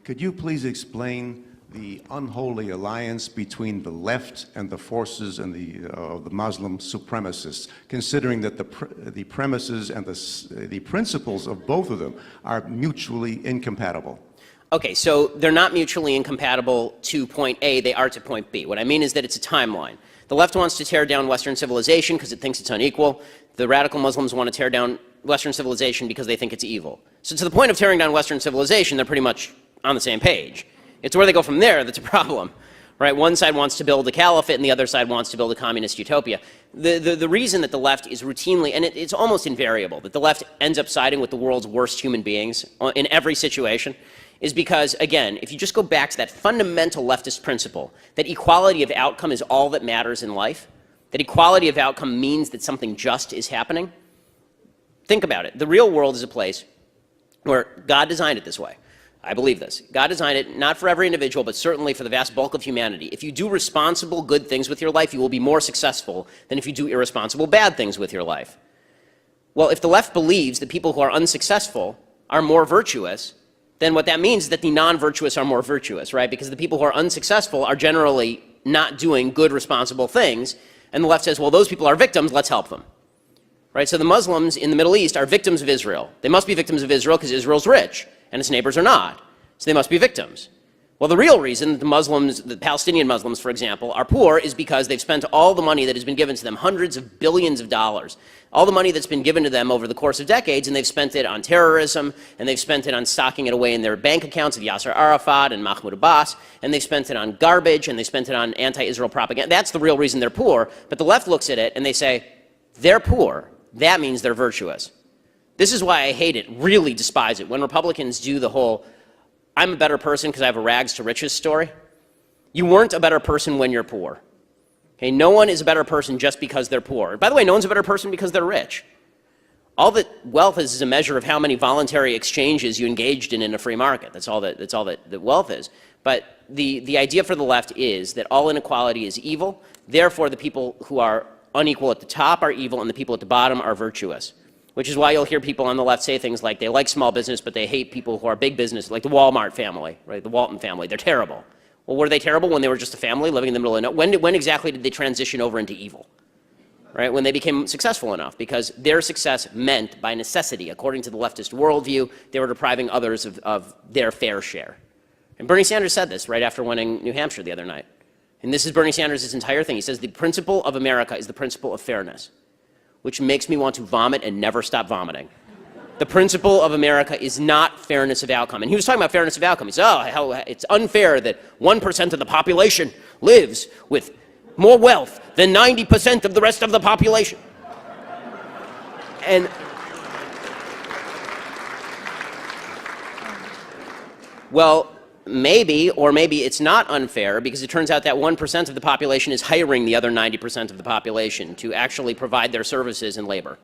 Could you please explain the unholy alliance between the left and the forces and the Muslim supremacists, considering that the premises and the principles of both of them are mutually incompatible? Okay, so they're not mutually incompatible to point A, they are to point B. What I mean is that it's a timeline. The left wants to tear down Western civilization because it thinks it's unequal. The radical Muslims want to tear down Western civilization because they think it's evil. So to the point of tearing down Western civilization, they're pretty much on the same page. It's where they go from there that's a problem, right? One side wants to build a caliphate and the other side wants to build a communist utopia. The reason that the left is routinely, and it's almost invariable, that the left ends up siding with the world's worst human beings in every situation is because, again, if you just go back to that fundamental leftist principle, that equality of outcome is all that matters in life, that equality of outcome means that something just is happening, think about it. The real world is a place where God designed it this way. I believe this. God designed it not for every individual, but certainly for the vast bulk of humanity. If you do responsible good things with your life, you will be more successful than if you do irresponsible bad things with your life. Well, if the left believes that people who are unsuccessful are more virtuous, then what that means is that the non-virtuous are more virtuous, right? Because the people who are unsuccessful are generally not doing good, responsible things, and the left says, well, those people are victims, let's help them. Right? So the Muslims in the Middle East are victims of Israel. They must be victims of Israel because Israel's rich and its neighbors are not. So they must be victims. Well, the real reason that the Muslims, the Palestinian Muslims, for example, are poor is because they've spent all the money that has been given to them, hundreds of billions of dollars, all the money that's been given to them over the course of decades, and they've spent it on terrorism, and they've spent it on stocking it away in their bank accounts of Yasser Arafat and Mahmoud Abbas, and they've spent it on garbage, and they spent it on anti-Israel propaganda. That's the real reason they're poor. But the left looks at it and they say, they're poor. That means they're virtuous. This is why I hate it, really despise it, when Republicans do the whole, I'm a better person because I have a rags to riches story. You weren't a better person when you're poor. Okay, no one is a better person just because they're poor. By the way, no one's a better person because they're rich. All that wealth is a measure of how many voluntary exchanges you engaged in a free market. That's all that wealth is. But the idea for the left is that all inequality is evil. Therefore, the people who are unequal at the top are evil and the people at the bottom are virtuous. Which is why you'll hear people on the left say things like they like small business, but they hate people who are big business, like the Walmart family, right? The Walton family. They're terrible. Well, were they terrible when they were just a family living in the middle of nowhere? When exactly did they transition over into evil? Right? When they became successful enough, because their success meant, by necessity, according to the leftist worldview, they were depriving others of their fair share. And Bernie Sanders said this right after winning New Hampshire the other night. And this is Bernie Sanders' entire thing. He says the principle of America is the principle of fairness, which makes me want to vomit and never stop vomiting. The principle of America is not fairness of outcome. And he was talking about fairness of outcome. He said, oh, it's unfair that 1% of the population lives with more wealth than 90% of the rest of the population. And well, maybe, or maybe it's not unfair, because it turns out that 1% of the population is hiring the other 90% of the population to actually provide their services and labor.